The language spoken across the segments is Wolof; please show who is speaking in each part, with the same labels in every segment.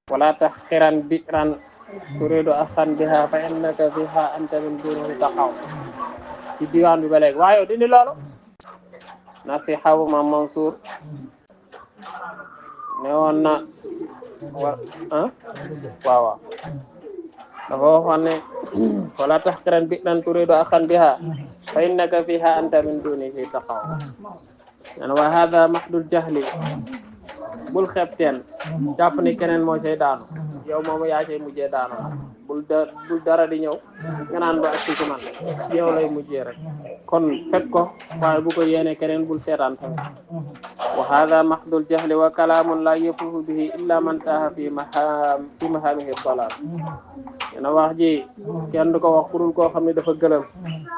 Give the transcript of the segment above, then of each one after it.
Speaker 1: wala tahqiran bi'ran turidu akhan biha fa innaka biha anta min dunihi taqaw ci diwaan bi ba léegi waaye dindi loolu nasiha bu Mam Mansour ne woon na war waaw waaw dafa waxoon ne wala tahqiran bi'ran turidu akhan biha fa innaka fiha anta min dunihi taqaw wa hada mahdul jahli bul xeeb teen jàpp ni keneen moo say daanu yow moomu yaa cay mujjee daanu bul dara di ñëw nga naan ba ak ci man ci yow lay mujjee rek kon fekk ko waaye bu ko yéene keneen bul seetaan tamit wa hada mahdul jahli wa kalaamun la yafuhu bihi illa man taaha fi mahamihi dalal dina wax ji kenn du ko wax kurul koo xam ne dafa gëlëm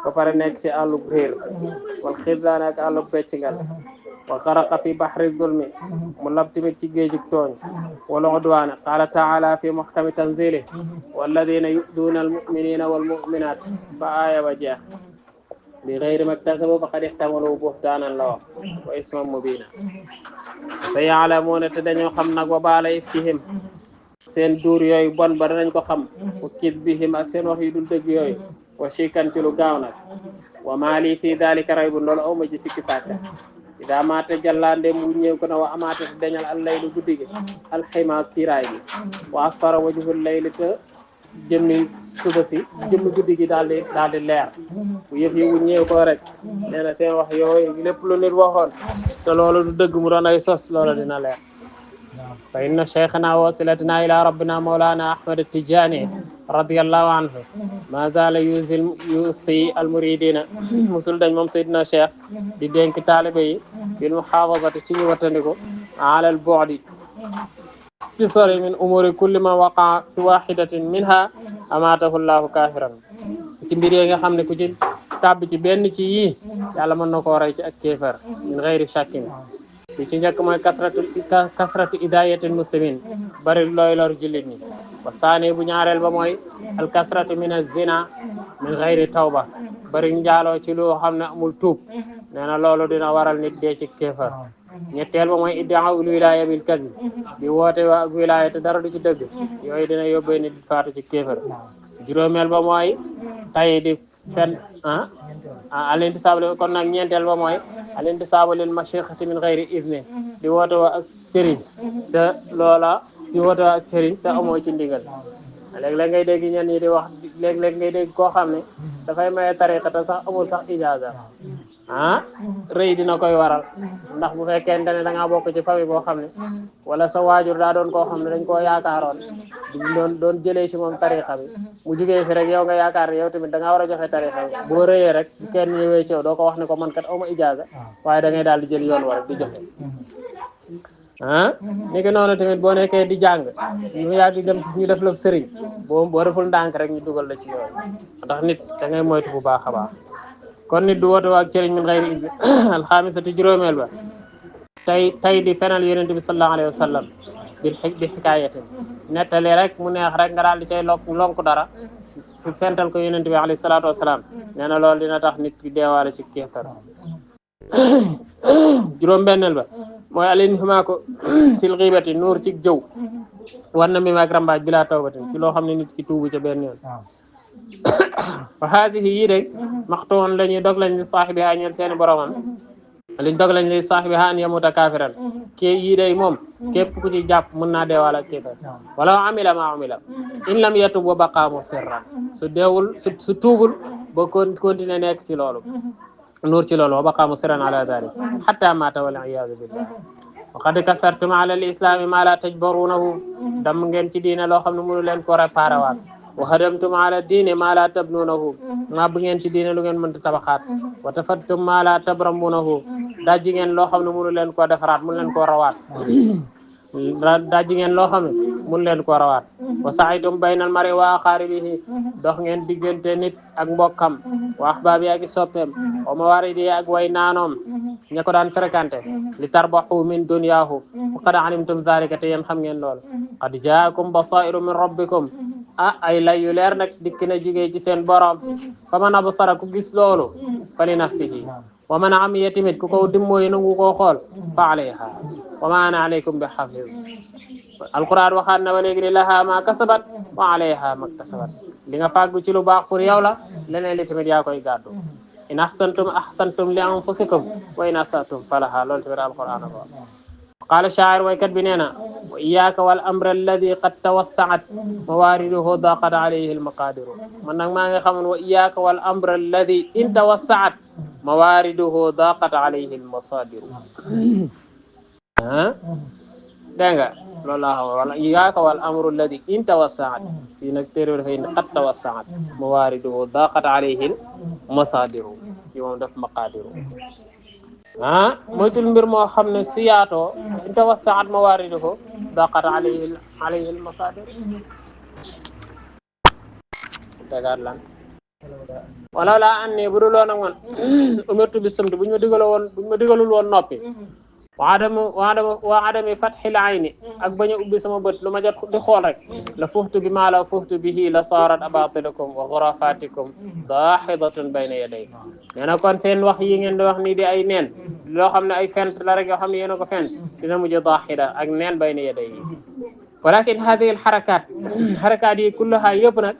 Speaker 1: ba pare nekk ci àllub réer wal xidlaane ak àllub beccingal wa xaraqa fi bahri zulmi mu lab tamit ci géejug tooñ wal udwaane qaala taala fi muhkami tanzili walladina yu'duuna almuminina walmuminat ba aaya ba jeex bi gayri maktasabu faqad ihtamalu buhtaanan la wax wa isman mubina sa yaalamuuna te dañoo xam nag wa baala ifkihim seen duur yooyu bon ba danañ ko xam wa kidbihim ak seen wax yu dul dëgg yooyu wa shikan ci lu gaaw nag wa maali fi dalika raybun loolu awma ci sikki sàkka ida maata jàllande mu ñëw ko na wa amaata te dañal al laylu guddi gi alxima kiiraay bi wa asfara wajhul layli te jëmmi suba si jëmmi guddi gi daal di leer bu yëf yi wuññee ko rek nee na seen wax yooyu lépp lu nit waxoon te loolu du dëgg mu doon ay sos loolu dina leer fa inna cheikhana wasilatina ila rabbina mawlana ahmad tijani radiyallahu anhu ma zala yusi al muridina musul dañ moom seydina cheikh di dénk taalibe yi bil muhafazati ci ñu wattandiku alal bu'di ci sori min umuri kulli ma waqa fi wahidatin minha amatahu llahu kafiran ci mbir yi nga xam ne ku ci tàbbi ci benn ci yii yàlla mën na koo rey ci ak kéefar min ghairi shakkin bi ci njëkk mooy kasratu idayatil muslimin bari looy lor jullit ñi wa saani bu ñaareel ba mooy al kasratu min az-zina min ghairi tawba bari njaaloo ci loo xam ne amul tuub nee na loolu dina waral nit dee ci kéefar ñetteel ba mooy iddaa'ul wilaya bil kadhib di woote waa ak wilaya te dara du ci dëgg yooyu dina yóbbee nit faatu ci kéefar juróomeel ba mooy tay di fen alintisaabu kon nag ñeenteel ba mooy alintisaabu lil mashikhati min ghairi izni di woote waa ak sëriñ te loola di woote waa ak sëriñ te amoo ci ndigal léeg-léeg ngay dégg ñenn ñi di wax léeg-léeg ngay dégg koo xam ne dafay maye tariqa te sax amul sax ijaaza rëy dina koy waral ndax bu fekkente ne da ngaa bokk ci famille boo xam ne wala sa waajur daa doon koo xam ne dañ koo yaakaaroon doon jëlee ci moom tariqa bi mu jugee fi rek yow nga yaakaar ne yow tamit da ngaa war a joxe tariqa bi boo rëyee rek kenn ñëwee ci yow doo ko wax ne ko man kat awma ijaaza waaye da ngay daal di jël yoon war di joxe ni ki noonu tamit boo nekkee di jàng ñu yàgg di dem ñu def la sëriñ boo deful ndànk rek ñu dugal la ci yooyu ndax nit da ngay moytu bu baax a baax kon nit du woote waa ak sëriñ min xayri idni alxaamisatu juróomeel ba tey di fenal yonent bi sallallahu alayhi wa sallam bi xikaayatin nettali rek mu neex rek nga daal di cay lonk dara fi fental ko yonent bi alayhi salaatu wasalaam nee na loolu dina tax nit ki deewaale ci kéefar juróom benneel ba mooy alin xumaa ko fil xiibati nuur ci jëw war na mi maag rambaaj bi laa tawbatin ci loo xam ne nit ki tuubu ca benn yoon wa haasihi yii de maxtuwoon la ñuy dog lañ li saaxibiha ñeel seeni boromam liñ dog lañ li saaxibiha an yamuta kaafiran kii yii de moom képp ku ci jàpp mën naa deewaale ak kéefar wala amila ma amila in lam yatub wa baqa musirran su deewul su tuubul ba continuer nekk ci loolu nuur ci loolu wa baqa musirran ala dalik hatta mata wal iyadu billah wa qad kasartum ala al islami ma la tajbarunahu dam ngeen ci diine loo xam ne mënu leen ko réparé waat wa hadamtum ala diine ma la tabnunahu ngab ngeen ci diine lu ngeen mënta tabaxaat wa tafattum ma la tabramunahu dajji ngeen loo xam ne mënu leen koo defaraat mënu leen koo rawaat dajji ngeen loo xam ne mënu leen koo rawaat wa sa'itum baynal mar'i wa aqaribihi dox ngeen diggante nit ak mbokkam wa ahbaabi ak soppeem wa mawaridi ak way naanoom ña ko daan fréquenté li tarbahu min duniyaahu wa qad alimtum dhalika te yéen xam ngeen loolu qad jaakum basairu min rabbikum ay lay yu leer nag dikk na jugee ci seen borom fa man absara ku gis loolu fa li nafsihi wa man amiya tamit ku ko dimmooyi nangu koo xool fa alayha wa ma ana alaykum bi hafiz alquran waxaat na ba léegi ni laha ma kasabat wa alayha maktasabat li nga fàggu ci lu baax pour yow la leneen li tamit yaa koy gàddu in ahsantum li anfusikum wa in asatum falaha loolu tamit alquran ko qaala shaa'ir waykat bi nee na wa iyyaka wal amra alladi qad tawassaat mawariduhu daqat alayhi almaqadiru man nag maa ngi xamoon wa iyyaka wal amra alladi in tawassaat mawariduhu daqat alayhi almasadiru dégg nga loolu laa xam wala iyyaka wal amru alladi in tawassaat fii nag téere dafay qad tawassaat mawariduhu daqat alayhi almasadiru fii moom def maqadiru moytul mbir moo xam ne si yaatoo in tawassaat mawariduhu daqat alayhi almasadir dagaat lan wala laa an nii bu dul woon ak man umirtu bi sumti buñ ma digalul woon noppi wa adami fathil ayni ak bañ a ubbi sama bët lu ma jot di xool rek la fuxtu bi maa la fuxtu bihi la saarat abatilukum wa xurafatikum daaxidatun bayna yaday nee na kon seen wax yi ngeen di wax nii di ay neen loo xam ne ay fent la rek yoo xam ne yéen a ko fent dina mujj daaxida ak neen bayna yaday yi walakin hadihi alxarakaat yi kullaha yëpp nag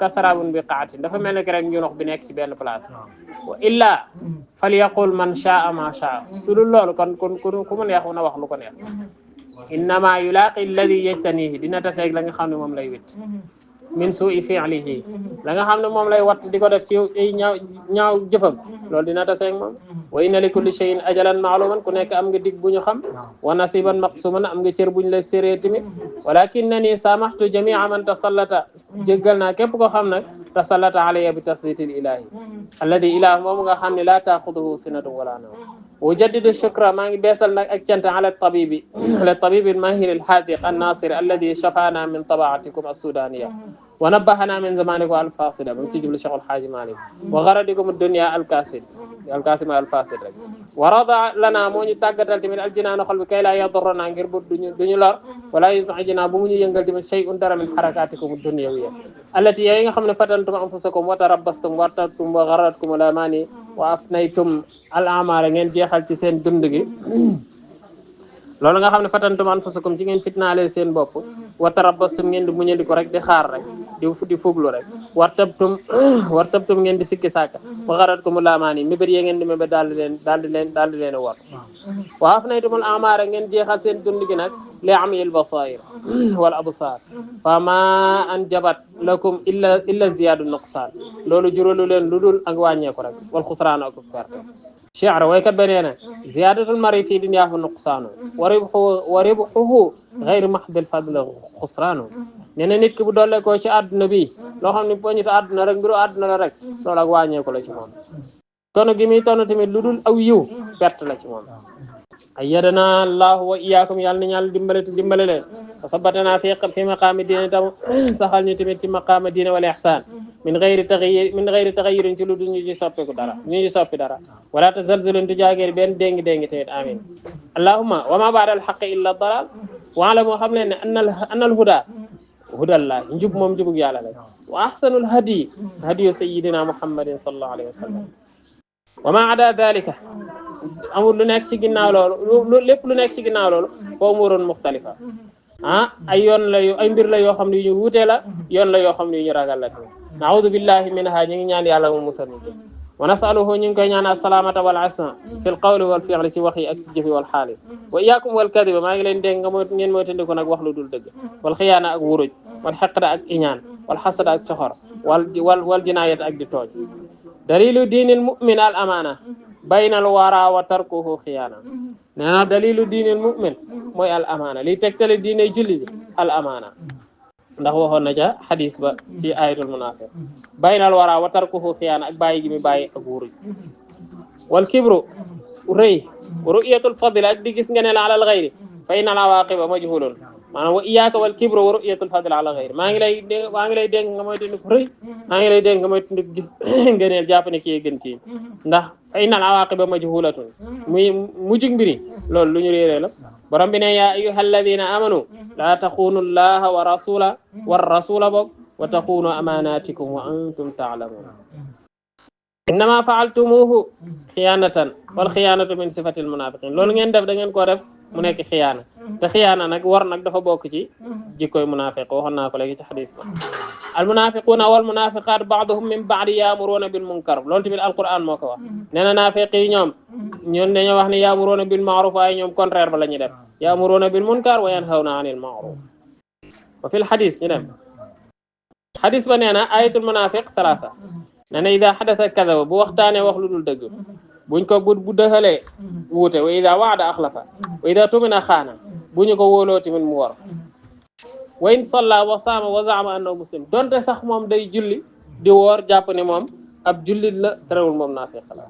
Speaker 1: kasarabun bi qaatin dafa mel ne rek njunux bi nekk ci benn place wa illa falyaqul man shaa ma shaa su dul loolu kon ku mu neex na wax lu ko neex innama yulaqi alladi yajtanihi dina taseeg la nga xam ne moom lay witt min su'i fi'lihi la nga xam ne moom lay watt di ko def ci ñaaw jëfam loolu dina taseeg moom wa inna li kulli shay'in ajalan ma'luman ku nekk am nga dig bu ñu xam wa nasiban maqsuman am nga cër bu ñu la séree tamit walakinnani samahtu jami'a man tasallata jéggal naa képp koo xam nag tasallata alayya bi taslitil ilahi alladi ilah moom nga xam ne la taaxuduhu sinatun wala nawm wujaddidu shukra maa ngi beesal nag ak cant ala tabibi almahir alhadiq annasir alladi shafana min tabaatikum assudaniya wa nabbahana min zamanikum alfasida ba mu ci jublu Cheikh Alhaaji Malik wa garadikum dunya alkasim alfasid rek wa rada lana moo ñu tàggatal tamit aljinaanu xol bi kay laa yadurruna ngir bu duñu lor wala yus'ijina bu mu ñu yëngal tamit shay'un dara min harakatikum dunyawiyya allati yooyu nga xam ne fatantum anfusakum wa tarabbastum wartabtum wa gharratkum al-amani wa afnaytum al-a'mara ngeen jeexal ci seen dund gi loolu nga xam ne fatantum anfusakum ci ngeen fitnaale seen bopp wa tarabbastum ngeen di muñandi ko rek di xaar rek di fuglu rek wartabtum ngeen di sikki sàkka wa gharratkumul amaani mébét yee ngeen di mébét daal di leen war wa afnaytumul a'maara ngeen jeexal seen dund gi nag li amil basair wal absar fa ma anjabat lakum illa ziyadu nuqsaan loolu juralu leen lu dul ak wàññeeku rek wal xusraan ak perte shi'r waykat ba nee na ziyadatul mari fii dunyaahu nuqsaanu wa ribhuhu ghayru mahdil fadl xusraanu nee na nit ki bu dolle ko ci àdduna bi loo xam ne poñit àdduna rek mbiru àdduna la rek loolu ak wàññeeku la ci moom tono gi muy tono tamit lu dul aw yiw perte la ci moom ayyadana allahu wa iyyakum yàlla na ñàll dimbale leen wa sabbatana fi maqaami diine tam saxal ñu tamit ci maqaama diine wal ihsaan min ghayri taghayurin ci lu dul ñu ci soppiku dara ñu ci soppi dara wala tazalzulun tu jaageer benn déngi tamit amin allahumma wa ma ba'da al haqqi illa dalal waala moo xam leen ne annal huda hudallah njub moom njubug yàlla la wa ahsanul hadiyu sayyidina muhammadin sallallahu alayhi wa sallam wa ma ada dhalika amul lu nekk ci ginnaaw loolu lépp lu nekk ci ginnaaw loolu foo umuroon muxtalifa ay yoon la ay mbir la yoo xam ne yu ñu wuute la yoon la yoo xam ne yu ñu ragal la tamit na'udhu billahi minha ñu ngi ñaan yàlla mu musal ñu ci wa nasaluhu ñu ngi koy ñaan as-salamata wal asma fil qawli wal fi'li ci wax yi ak jëfi wal xaali wa iyyakum wal kadhiba maa ngi leen dégg nga ngeen moytandiku nag wax lu dul dëgg wal xiyaana ak wuruj wal xeqda ak iñaan wal xasada ak coxor wal jinaayat ak di tooj dalilu diinil mu'min al amaana baynal wara wa tarkuhu xiyaana nee na dalilu diinil mu'min mooy al amaana liy tegtale diine julli bi al amaana ndax waxoon na ca xadis ba ci ayatul munaafiq baynal wara wa tarkuhu xiyaana ak bàyyi gi mi bàyyi ak wuruj wal kibru rëy ru'yatul fadl ak di gis nga ne la alal ghayri fa innal awaaqiba majhulun maanaam wa iyyaka wal kibra wa ru'yatul fadl ala ghayr maa ngi lay dénk nga moytandiku rëy maa ngi lay dénk nga moytandiku gis ngëneel jàpp ne kii gën kii ndax fa innal awaqiba majhulatun muy mujjug mbiri loolu lu ñu réeree la borom bi ne yaa ayyuhal ladina amanu la taxunu allaha wa rasula bok wa taxunu amanatikum wa antum ta'lamun innama fa'altumuhu xiyaanatan wal xiyaanatu min sifatil munafiqin loolu ngeen def da ngeen koo def mu nekk xiyaana te xiyaana nag war nag dafa bokk ci jikkoy munafiq waxoon naa ko léegi ci xadis ba al munafiquna wal munafiqat ba'duhum min ba'di ya'muruna bil munkar loolu tamit alquran moo ko wax nee na naafiq yi ñoom dañoo wax ne ya'muruna bil ma'ruf waaye ñoom contraire ba la ñuy def ya'muruna bil munkar wa yanhawna 'anil ma'ruf wa fil xadis ñu dem xadis ba nee na ayatul munafiq salaasa nee na ida xadasa kadaba bu waxtaanee wax lu dul dëgg buñ ko bu dëxalee wuute wa ida waada axlafa wa ida tumina xaana bu ñu ko wóoloo tamit mu war wa in salla wa saama wa zaama annahu muslim donte sax moom day julli di woor jàpp ne moom ab jullit la terewul moom naafiq la